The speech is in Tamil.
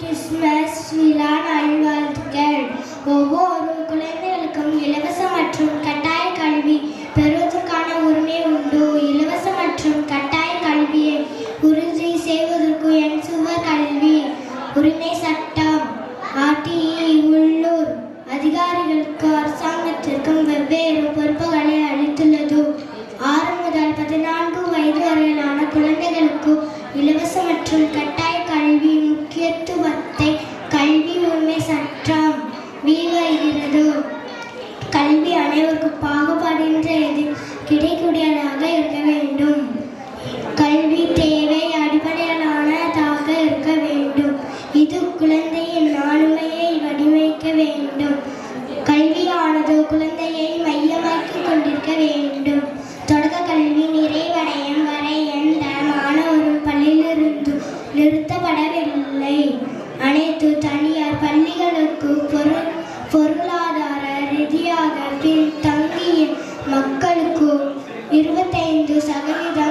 கிறிஸ்மஸ் விழா நல்வாழ்த்துக்கள். ஒவ்வொரு குழந்தைகளுக்கும் இலவச மற்றும் கட்டாய கல்வி பெறுவதற்கான உரிமை உண்டு. இலவச மற்றும் கட்டாய கல்வியை உறுதி செய்வதற்கு என்சுவர் கல்வி உரிமை சட்டம் RTE உள்ளூர் அதிகாரிகளுக்கு அரசாங்கத்திற்கும் வெவ்வேறு பொறுப்புகளை அளித்துள்ளது. 6 முதல் 14 வயது வரையிலான குழந்தைகளுக்கு இலவச மற்றும் கட்டாய கல்வி முக்கியத்துவத்தை கல்வி உரிமை சட்டம் விவரிக்கிறது. கல்வி அனைவருக்கும் பாகுபாடின்றி கிடைக்கூடியதாக இருக்க வேண்டும். கல்வி தேவை அடிப்படையிலானதாக இருக்க வேண்டும். இது குழந்தையின் ஆளுமையை வடிவமைக்க வேண்டும். கல்வியானது குழந்தையை மையமாக்கி கொண்டிருக்க வேண்டும். தொடக்க கல்வி நிறைவடையும் வரை எந்த மாணவரும் பள்ளியிலிருந்து நிறுத்தப்படவில்லை. அனைத்து தனியார் பள்ளிகளுக்கு பொருளாதார ரீதியாக பின்தங்கிய மக்களுக்கு 25%